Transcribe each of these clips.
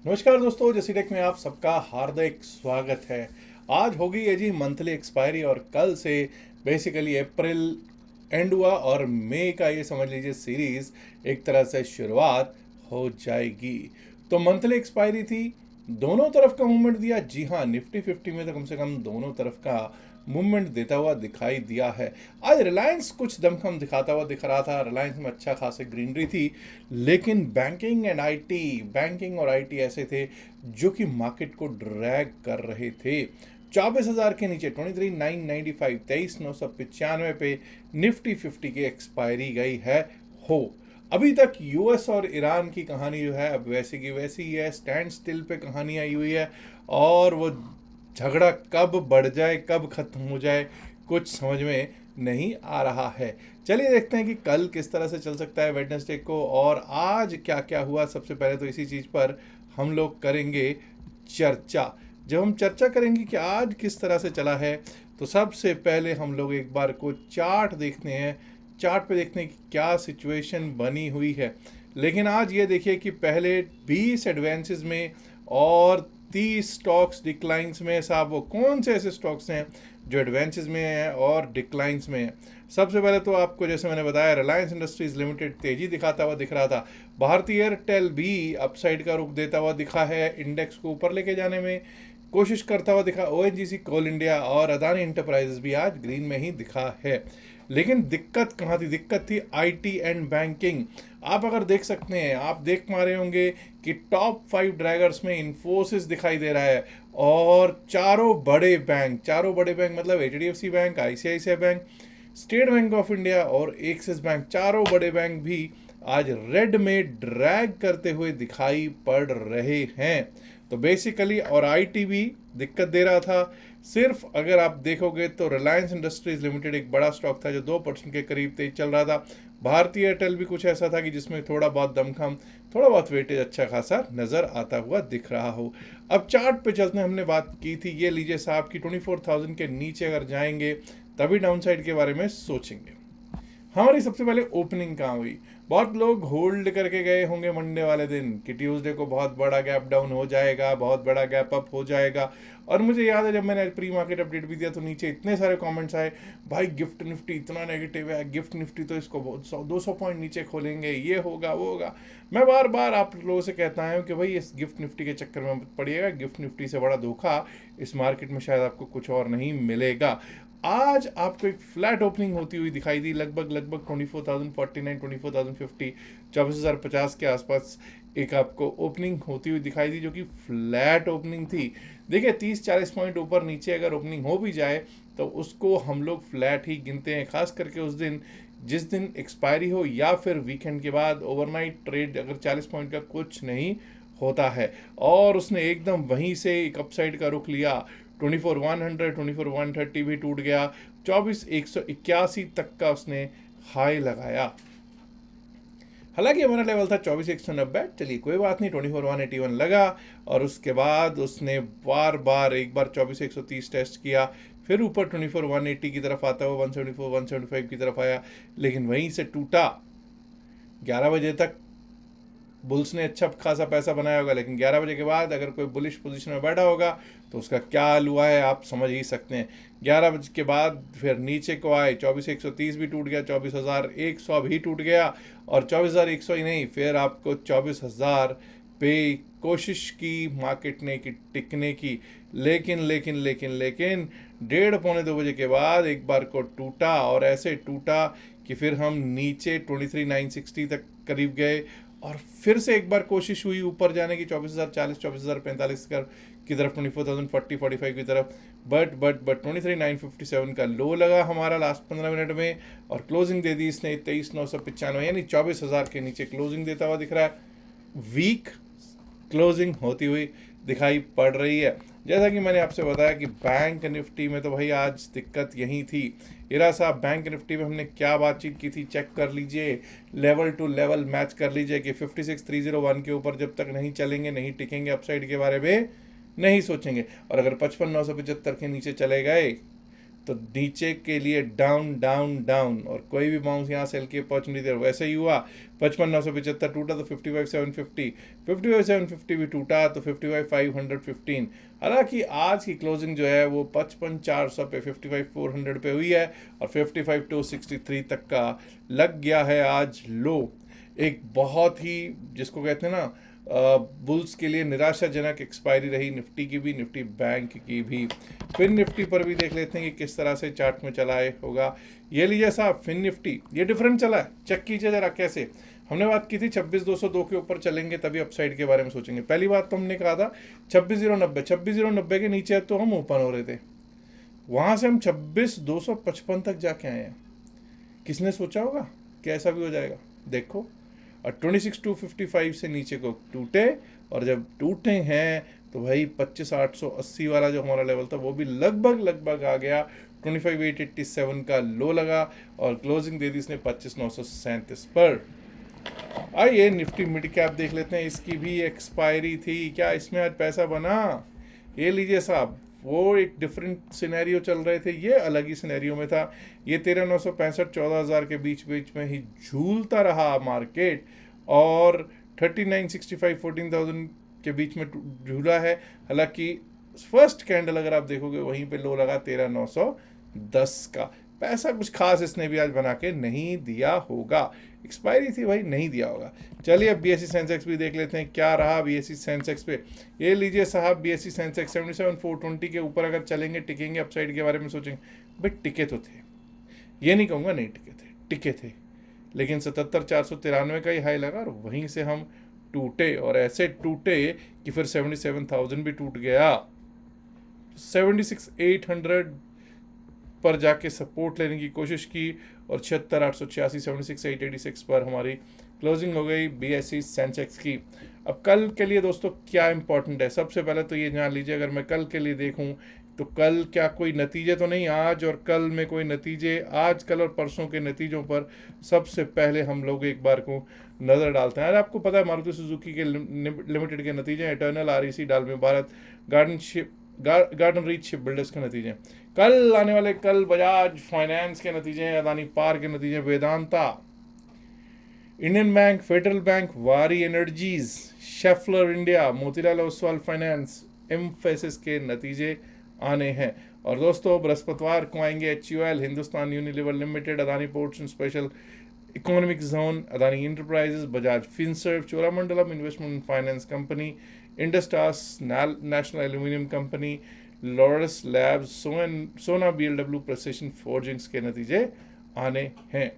नमस्कार दोस्तों, जैसी टेक में आप सबका हार्दिक स्वागत है। आज होगी है जी मंथली एक्सपायरी और कल से बेसिकली अप्रैल एंड हुआ और मई का ये समझ लीजिए सीरीज एक तरह से शुरुआत हो जाएगी। तो मंथली एक्सपायरी थी, दोनों तरफ का मूवमेंट दिया। जी हाँ, निफ्टी 50 में तो कम से कम दोनों तरफ का मूवमेंट देता हुआ दिखाई दिया है। आज रिलायंस कुछ दमखम दिखाता हुआ दिख रहा था, रिलायंस में अच्छा खासी ग्रीनरी थी, लेकिन बैंकिंग और आईटी ऐसे थे जो कि मार्केट को ड्रैग कर रहे थे। 24,000 के नीचे 23,995 23,995 पे निफ्टी 50 की एक्सपायरी गई है। हो अभी तक यूएस और ईरान की कहानी जो है अब वैसी की वैसी ही है, स्टैंड स्टिल पे कहानी आई हुई है और वो झगड़ा कब बढ़ जाए कब खत्म हो जाए कुछ समझ में नहीं आ रहा है। चलिए देखते हैं कि कल किस तरह से चल सकता है वेडनेसडे को, और आज क्या क्या हुआ। सबसे पहले तो इसी चीज़ पर हम लोग करेंगे चर्चा। जब हम चर्चा करेंगे कि आज किस तरह से चला है, तो सबसे पहले हम लोग एक बार को चार्ट देखते हैं। चार्ट पे देखते हैं कि क्या सिचुएशन बनी हुई है। लेकिन आज ये देखिए कि पहले 20 एडवांसेस में और 30 स्टॉक्स डिक्लाइंस में। साहब वो कौन से ऐसे स्टॉक्स हैं जो एडवांसेस में हैं और डिक्लाइंस में हैं? सबसे पहले तो आपको जैसे मैंने बताया, रिलायंस इंडस्ट्रीज लिमिटेड तेजी दिखाता हुआ दिख रहा था। भारतीय एयरटेल भी अपसाइड का रुख देता हुआ दिखा है, इंडेक्स को ऊपर लेके जाने में कोशिश करता हुआ दिखा। ओएनजीसी, कोल इंडिया और अदानी इंटरप्राइजेस भी आज ग्रीन में ही दिखा है। लेकिन दिक्कत कहाँ थी? दिक्कत थी आईटी एंड बैंकिंग। आप अगर देख सकते हैं, आप देख पा रहे होंगे कि टॉप 5 ड्रैगर्स में इन्फोसिस दिखाई दे रहा है और चारों बड़े बैंक मतलब HDFC bank, ICICI bank, state bank of India और एक्सिस बैंक, चारों बड़े बैंक भी आज रेड में ड्रैग करते हुए दिखाई पड़ रहे हैं। तो बेसिकली और आईटी भी दिक्कत दे रहा था। सिर्फ अगर आप देखोगे तो रिलायंस इंडस्ट्रीज लिमिटेड एक बड़ा स्टॉक था जो 2% के करीब तेज चल रहा था। भारतीय एयरटेल भी कुछ ऐसा था कि जिसमें थोड़ा बहुत दमखम, थोड़ा बहुत वेटेज अच्छा खासा नजर आता हुआ दिख रहा हो। अब चार्ट पे चलते हैं, हमने बात की थी, ये लीजिए साहब की 24,000 के नीचे अगर जाएंगे तभी डाउनसाइड के बारे में सोचेंगे। हमारी सबसे पहले ओपनिंग कहाँ हुई? बहुत लोग होल्ड करके गए होंगे मंडे वाले दिन कि ट्यूसडे को बहुत बड़ा गैप डाउन हो जाएगा, बहुत बड़ा गैप अप हो जाएगा। और मुझे याद है जब मैंने प्री मार्केट अपडेट भी दिया तो नीचे इतने सारे कमेंट्स आए, भाई गिफ्ट निफ्टी इतना नेगेटिव है, गिफ्ट निफ्टी तो इसको 200 पॉइंट नीचे खोलेंगे, ये होगा वो होगा। मैं बार बार आप लोगों से कहता हूँ कि भाई इस गिफ्ट निफ्टी के चक्कर में मत पड़िएगा। गिफ्ट निफ्टी से बड़ा धोखा इस मार्केट में शायद आपको कुछ और नहीं मिलेगा। आज आपको एक फ्लैट ओपनिंग होती हुई दिखाई दी, लगभग लगभग 24,049, 24,050, 24,050 के आसपास एक आपको ओपनिंग होती हुई दिखाई दी जो कि फ्लैट ओपनिंग थी। देखिए 30-40 पॉइंट ऊपर नीचे अगर ओपनिंग हो भी जाए तो उसको हम लोग फ्लैट ही गिनते हैं, खास करके उस दिन जिस दिन एक्सपायरी हो या फिर वीकेंड के बाद ओवरनाइट ट्रेड अगर 40 पॉइंट का कुछ नहीं होता है। और उसने एकदम वहीं से एक अपसाइड का रुख लिया। 24,100, 24,130 भी टूट गया, 24,181 तक का उसने हाई लगाया। हालांकि हमारा लेवल था 24,190। चलिए कोई बात नहीं, 24,181 लगा और उसके बाद उसने बार बार एक बार 24,130 टेस्ट किया, फिर ऊपर 24,180 की तरफ आता हुआ 174, 175 की तरफ आया, लेकिन वहीं से टूटा। 11 बजे तक बुल्स ने अच्छा खासा पैसा बनाया होगा, लेकिन 11 बजे के बाद अगर कोई बुलिश पोजीशन में बैठा होगा तो उसका क्या हाल हुआ है आप समझ ही सकते हैं। 11 बजे के बाद फिर नीचे को आए, 24,130 भी टूट गया, 24,100 भी टूट गया और 24,100 ही नहीं, फिर आपको 24,000 पे कोशिश की मार्केट ने कि टिकने की। लेकिन 1:30-1:45 के बाद एक बार को टूटा और ऐसे टूटा कि फिर हम नीचे 23,960 तक करीब गए और फिर से एक बार कोशिश हुई ऊपर जाने की 24,040, 24,045 की तरफ, 24,040-45 की तरफ। बट 23,957 का लो लगा हमारा लास्ट 15 मिनट में और क्लोजिंग दे दी इसने 23,995, यानी 24,000 के नीचे क्लोजिंग देता हुआ दिख रहा है। वीक क्लोजिंग होती हुई दिखाई पड़ रही है। जैसा कि मैंने आपसे बताया कि बैंक निफ्टी में तो भाई आज दिक्कत यही थी। हीरा साहब, बैंक निफ्टी में हमने क्या बातचीत की थी चेक कर लीजिए, लेवल टू लेवल मैच कर लीजिए कि 56,301 के ऊपर जब तक नहीं चलेंगे, नहीं टिकेंगे, अपसाइड के बारे में नहीं सोचेंगे। और अगर 55,975 के नीचे चले गए तो नीचे के लिए डाउन डाउन डाउन, और कोई भी बाउंस यहाँ सेल की अपॉर्चुनिटी दे, वैसे ही हुआ। 55,975 टूटा तो 55,750, 55,750 भी टूटा तो 55,515। हालांकि आज की क्लोजिंग जो है वो 55,400 पे 55,400 पे हुई है, और 55,263 तक का लग गया है आज लो। एक बहुत ही, जिसको कहते हैं ना, बुल्स के लिए निराशाजनक एक्सपायरी रही निफ्टी की भी, निफ्टी बैंक की भी। फिन निफ्टी पर भी देख लेते हैं कि किस तरह से चार्ट में चला है होगा। ये लीजिए साहब, फिन निफ्टी ये डिफरेंट चला है, चेक कीजिए जरा कैसे। हमने बात की थी 26,202 के ऊपर चलेंगे तभी अपसाइड के बारे में सोचेंगे। पहली बात तो हमने कहा था 26,090 के नीचे तो हम ओपन हो रहे थे, वहां से हम 26,255 तक जाके आए हैं। किसने सोचा होगा कि ऐसा भी हो जाएगा? देखो, और 26,255 से नीचे को टूटे, और जब टूटे हैं तो भाई 25,880 वाला जो हमारा लेवल था वो भी लगभग आ गया। 25,887 का लो लगा, और क्लोजिंग दे दी इसने 25,937 पर। आइए निफ्टी मिड कैप देख लेते हैं, इसकी भी एक्सपायरी थी। क्या इसमें आज पैसा बना? ये लीजिए साहब, वो एक डिफरेंट सिनेरियो चल रहे थे, ये अलग ही सिनेरियो में था। ये 13,965 14,000 के बीच में ही झूलता रहा मार्केट, और 39,65 14,000 के बीच में झूला है। हालांकि फर्स्ट कैंडल अगर आप देखोगे वहीं पे लो लगा 13,910 का। पैसा कुछ खास इसने भी आज बना के नहीं दिया होगा, एक्सपायरी थी भाई, नहीं दिया होगा। चलिए अब बीएससी सेंसेक्स भी देख लेते हैं क्या रहा बीएससी सेंसेक्स पे। ये लीजिए साहब, बीएससी सेंसेक्स 77,420 के ऊपर अगर चलेंगे, टिकेंगे, अपसाइड के बारे में सोचेंगे, भाई टिके तो थे, ये नहीं कहूँगा नहीं टिके थे, टिके थे, लेकिन 77,493 का ही हाई लगा, और वहीं से हम टूटे, और ऐसे टूटे कि फिर 77,000 भी टूट गया। 76,800 पर जाके सपोर्ट लेने की कोशिश की, और 76,886 76,886 पर हमारी क्लोजिंग हो गई बीएससी सेंसेक्स की। अब कल के लिए दोस्तों क्या इंपॉर्टेंट है, सबसे पहले तो ये जान लीजिए, अगर मैं कल के लिए देखूं तो कल क्या कोई नतीजे तो नहीं, आज और कल में कोई नतीजे, आज कल और परसों के नतीजों पर सबसे पहले हम लोग एक बार को नज़र डालते हैं। आज आपको पता है मारुति सुजुकी के लिमिटेड के नतीजे, Eternal, REC, Dalmia Bharat, Garden Reach Ship Builders के नतीजे। कल आने वाले, कल बजाज फाइनेंस के नतीजे हैं, अदानी पार के नतीजे, Vedanta, Indian bank, federal bank, Waaree energies, Schaeffler India, Motilal Oswal finance, Mphasis के नतीजे आने हैं। और दोस्तों बृहस्पतिवार को आएंगे HUL, Hindustan Unilever limited, Adani ports and special economic zone, Adani enterprises, Bajaj Finserv, Cholamandalam investment finance company, इंडस्टास, national aluminium company, Laurus labs, Sona BLW precision forgings के नतीजे आने हैं।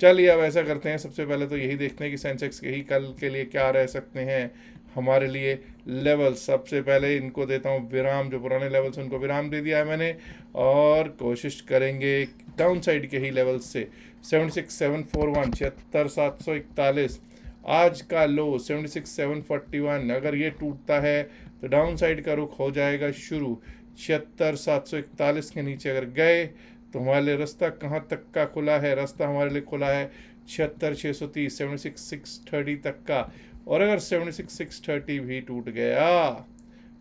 चलिए अब ऐसा करते हैं, सबसे पहले तो यही देखते हैं कि सेंसेक्स के ही कल के लिए क्या रह सकते हैं हमारे लिए लेवल। सबसे पहले इनको देता हूँ विराम, जो पुराने लेवल्स उनको विराम दे दिया है मैंने, और कोशिश करेंगे डाउन साइड के ही लेवल से। 76,741 76,741, आज का लो 76,741, अगर ये टूटता है तो डाउन साइड का रुख हो जाएगा शुरू। 76,741 के नीचे अगर गए तो हमारे लिए रास्ता कहाँ तक का खुला है? रास्ता हमारे लिए खुला है 76,630 76,630 तक का, और अगर 76,630 भी टूट गया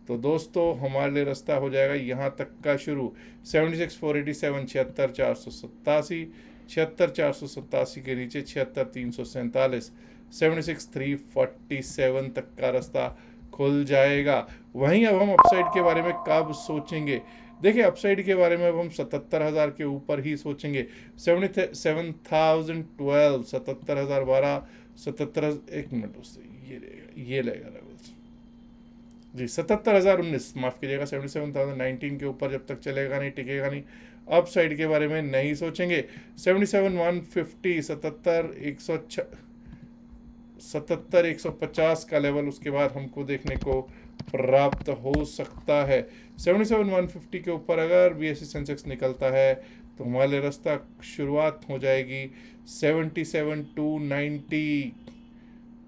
तो दोस्तों हमारे लिए रास्ता हो जाएगा यहाँ तक का शुरू। 76,487 76,487, 76,487 के नीचे 76,347, 76,347 तक का रास्ता खुल जाएगा। वहीं अब हम अपसाइड के बारे में कब सोचेंगे? देखिए अपसाइड के बारे में अब हम 77,000 के ऊपर ही सोचेंगे। 77,012, 77,012, 77, एक मिनट दोस्तों, ये लेगा लेवल्स जी, 77,019, माफ कीजिएगा, 77,019 के ऊपर जब तक चलेगा नहीं, टिकेगा नहीं, अप साइड के बारे में नहीं सोचेंगे। 77,150, 77,150 का लेवल उसके बाद हमको देखने को प्राप्त हो सकता है। 77,150 के ऊपर अगर बीएससी सेंसेक्स निकलता है तो हमारे लिए रास्ता शुरुआत हो जाएगी 77,290,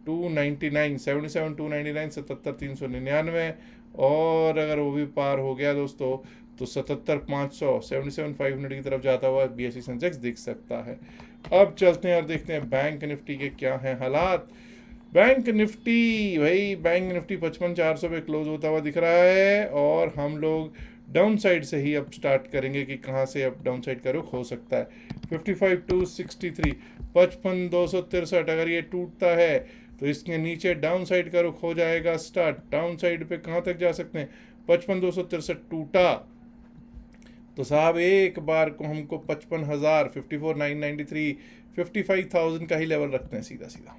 299, 77,299, 77,399, और अगर वो भी पार हो गया दोस्तों तो 77,500, 77,500 की तरफ जाता हुआ बीएससी सेंसेक्स दिख सकता है। अब चलते हैं और देखते हैं बैंक निफ्टी के क्या हैं हालात। बैंक निफ्टी, भाई बैंक निफ्टी 55,400 पे क्लोज होता हुआ दिख रहा है और हम लोग डाउन साइड से ही अब स्टार्ट करेंगे कि कहाँ से अब डाउन साइड का रुख हो सकता है। 55,263, 55,263 अगर ये टूटता है तो इसके नीचे डाउन साइड का रुख हो जाएगा स्टार्ट। डाउन साइड पे कहाँ तक जा सकते हैं? 55,263 टूटा तो साहब एक बार को हमको 55,000, 54,993, 55,000 का ही लेवल रखते हैं सीधा सीधा।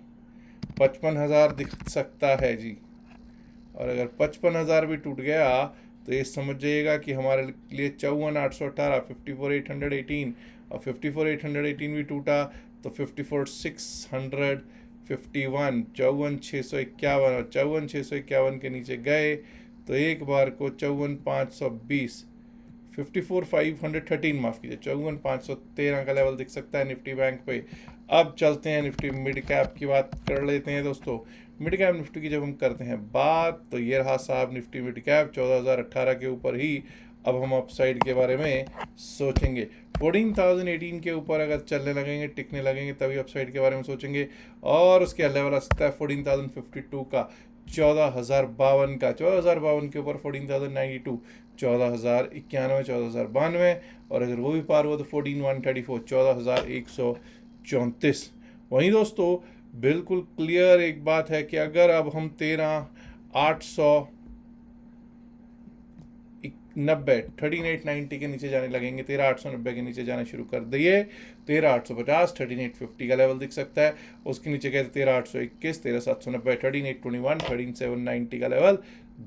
55,000 दिख सकता है जी। और अगर 55,000 भी टूट गया तो ये समझ जाइएगा कि हमारे लिए 54,818, 54,818 और 54,818 भी टूटा तो 54,651, 54,651 और 54,651 के नीचे गए तो एक बार को 54,520, 54,513 माफ कीजिए, 54,513 का लेवल दिख सकता है निफ्टी बैंक पे। अब चलते हैं निफ्टी मिड कैप की बात कर लेते हैं दोस्तों। मिड कैप निफ्टी की जब हम करते हैं बात तो ये रहा साहब निफ्टी मिड कैप 14,018 के ऊपर ही अब हम अपसाइड के बारे में सोचेंगे। 14,018 के ऊपर अगर चलने लगेंगे, टिकने लगेंगे, तभी अपसाइड के बारे में सोचेंगे। और उसके लेवल आ सकता है 14,052 का, 14,052 का, 14,052 के ऊपर 14,092, 14,091, 14,092 और अगर वो भी पार हुआ तो 14,134, 14,134। वहीं दोस्तों बिल्कुल क्लियर एक बात है कि अगर अब हम 13,890 के नीचे जाने लगेंगे, 13,890 के नीचे जाना शुरू कर दिए, 13,850, 13,850 का लेवल दिख सकता है। उसके नीचे गए 13,821, 13,790, 13,821, 13,790 का लेवल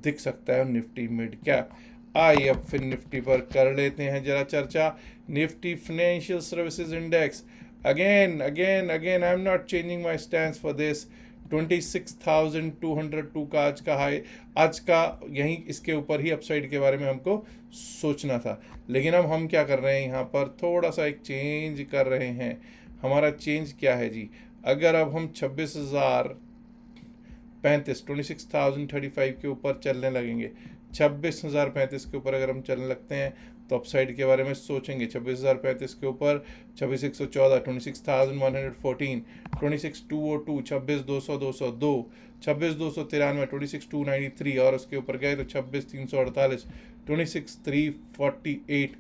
दिख सकता है निफ्टी मिड कैप। आइए अब फिर निफ्टी पर कर लेते हैं जरा चर्चा। Nifty financial services index, again again again I am not changing my stand for this. 26,202 का आज का हाई, आज का यहीं इसके ऊपर ही अपसाइड के बारे में हमको सोचना था। लेकिन अब हम क्या कर रहे हैं, यहाँ पर थोड़ा सा एक चेंज कर रहे हैं। हमारा चेंज क्या है जी? अगर अब हम 26,035, 26,035 के ऊपर चलने लगेंगे, 26,035 के ऊपर अगर हम चलने लगते हैं तो अपसाइड के बारे में सोचेंगे। 26,035 के ऊपर 26,114, 26,114, 26,202, 26,200, 202, 26,293, 26,293 और उसके ऊपर गए तो 26,348, 26,348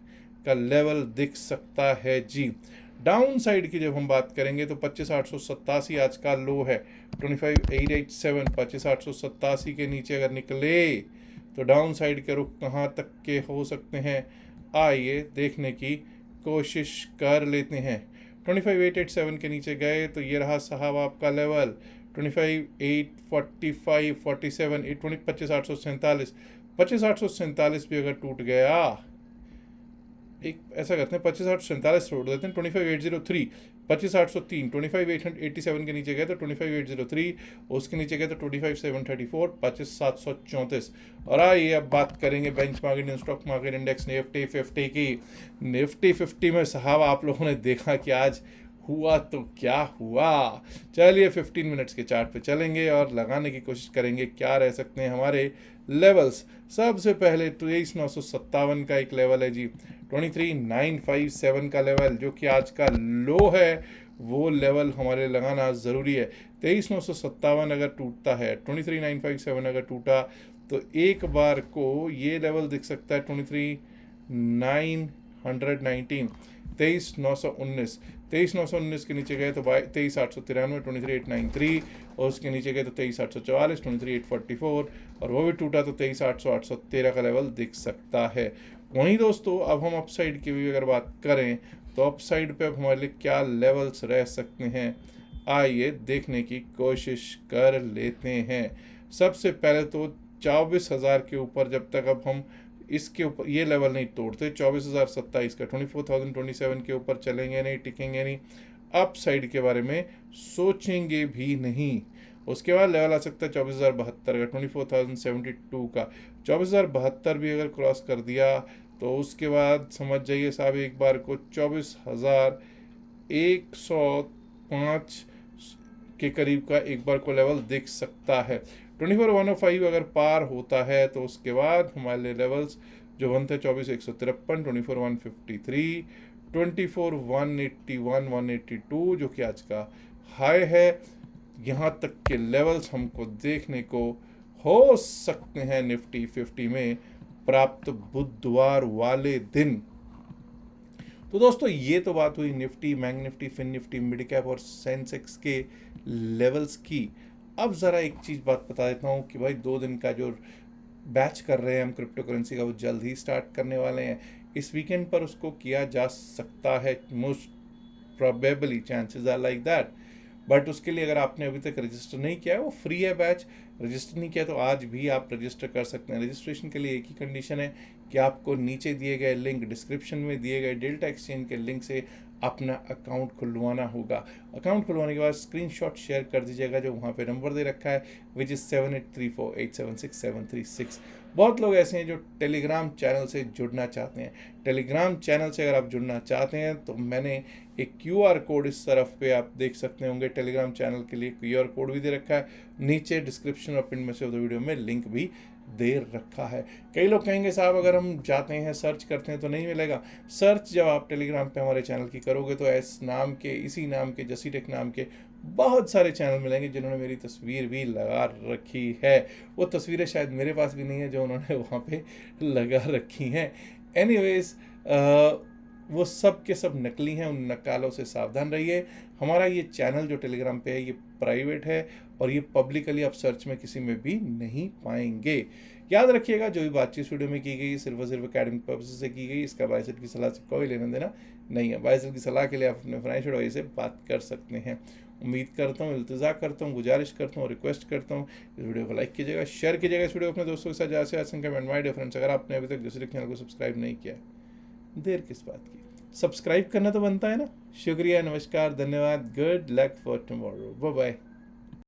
का लेवल दिख सकता है जी। डाउन साइड की जब हम बात करेंगे तो 25,887 आज का लो है। 25,887, 25,887 के नीचे अगर निकले तो डाउन साइड के रुख कहाँ तक के हो सकते हैं, आइए देखने की कोशिश कर लेते हैं। 25,887 के नीचे गए तो ये रहा साहब आपका लेवल 25,845, 47, 25,847, 25,847 भी अगर टूट गया, एक ऐसा करते हैं 25,847 छोड़ देते हैं, 25,803, 25,803, 25,887 के नीचे गए तो 25,803, उसके नीचे गए तो 25,734, 25,734। और आइए अब बात करेंगे benchmark Indian stock market index Nifty 50 की। निफ्टी 50 में साहब आप लोगों ने देखा कि आज हुआ तो क्या हुआ। चलिए 15 मिनट्स के चार्ट पे चलेंगे और लगाने की कोशिश करेंगे क्या रह सकते हैं हमारे लेवल्स। सबसे पहले 23,957 का एक लेवल है जी, 23,957 का लेवल जो कि आज का लो है, वो लेवल हमारे लगाना ज़रूरी है। 23,957 अगर टूटता है, 23,957 अगर टूटा तो एक बार को ये लेवल दिख सकता है 23,919, 23,919, 23,919 के नीचे गए तो 23,893, 23,893 और उसके नीचे गए तो 23,844, 23,844 और वो भी टूटा तो 23,800, 813 का लेवल दिख सकता है। वहीं दोस्तों अब हम अपसाइड की भी अगर बात करें तो अपसाइड पे अब हमारे लिए क्या लेवल्स रह सकते हैं, आइए देखने की कोशिश कर लेते हैं। सबसे पहले तो 24,000 के ऊपर जब तक अब हम इसके ऊपर ये लेवल नहीं तोड़ते, 24,027 का, 24,027 के ऊपर चलेंगे नहीं, टिकेंगे नहीं, अप साइड के बारे में सोचेंगे भी नहीं। उसके बाद लेवल आ सकता है 24,072 का, 24,072 का। 24,072 भी अगर क्रॉस कर दिया तो उसके बाद समझ जाइए साहब एक बार को 24,105 के करीब का एक बार को लेवल दिख सकता है। 24,105 अगर पार होता है तो उसके बाद हमारे लेवल्स जो बनते हैं 24,153, 24,153, 24,181, 182 जो कि आज का हाई है, यहाँ तक के लेवल्स हमको देखने को हो सकते हैं निफ्टी 50 में प्राप्त बुधवार वाले दिन। तो दोस्तों ये तो बात हुई Nifty, Bank Nifty, Fin Nifty, mid cap और सेंसेक्स के लेवल्स की। अब ज़रा एक चीज़ बात बता देता हूँ कि भाई 2 दिन का जो बैच कर रहे हैं हम क्रिप्टो करेंसी का वो जल्द ही स्टार्ट करने वाले हैं। इस वीकेंड पर उसको किया जा सकता है, most probably chances are like that. But उसके लिए अगर आपने अभी तक रजिस्टर नहीं किया है, वो फ्री है बैच, रजिस्टर नहीं किया तो आज भी आप रजिस्टर कर सकते हैं। रजिस्ट्रेशन के लिए एक ही कंडीशन है कि आपको नीचे दिए गए लिंक, डिस्क्रिप्शन में दिए गए डेल्टा एक्सचेंज के लिंक से अपना अकाउंट खुलवाना होगा। अकाउंट खुलवाने के बाद स्क्रीनशॉट शेयर कर दीजिएगा जो वहाँ पे नंबर दे रखा है, विच इज़ 7834876736। बहुत लोग ऐसे हैं जो टेलीग्राम चैनल से जुड़ना चाहते हैं। टेलीग्राम चैनल से अगर आप जुड़ना चाहते हैं तो मैंने एक QR कोड इस तरफ पे आप देख सकते होंगे, टेलीग्राम चैनल के लिए QR कोड भी दे रखा है, नीचे डिस्क्रिप्शन और pin message of the video में लिंक भी दे रखा है। कई लोग कहेंगे साहब अगर हम जाते हैं सर्च करते हैं तो नहीं मिलेगा। सर्च जब आप टेलीग्राम पे हमारे चैनल की करोगे तो इस नाम के, इसी नाम के, जसीटेक नाम के बहुत सारे चैनल मिलेंगे जिन्होंने मेरी तस्वीर भी लगा रखी है। वो तस्वीरें शायद मेरे पास भी नहीं है जो उन्होंने वहाँ पे लगा रखी हैं। एनीवेज वो सब के सब नकली हैं, उन नकालों से सावधान रहिए। हमारा ये चैनल जो टेलीग्राम पे है ये प्राइवेट है और ये पब्लिकली आप सर्च में किसी में भी नहीं पाएंगे। याद रखिएगा जो भी बातचीत वीडियो में की गई सिर्फ और सिर्फ एकेडमिक पर्पज से की गई, इसका बाइसेट की सलाह से कोई लेना देना नहीं है। बाइसेट की सलाह के लिए आप अपने फाइनेंशियल एडवाइजर से बात कर सकते हैं। उम्मीद करता हूँ, इल्तिजा करता हूँ, गुजारिश करता हूँ, रिक्वेस्ट करता हूँ इस वीडियो को लाइक कीजिएगा, शेयर कीजिएगा इस वीडियो को अपने दोस्तों के साथ ज़्यादा से ज़्यादा संख्या में। माय डियर फ्रेंड्स, अगर आपने अभी तक जसीटेक चैनल को सब्सक्राइब नहीं किया, देर किस बात की, सब्सक्राइब करना तो बनता है ना। शुक्रिया, नमस्कार, धन्यवाद, good luck for tomorrow, bye bye.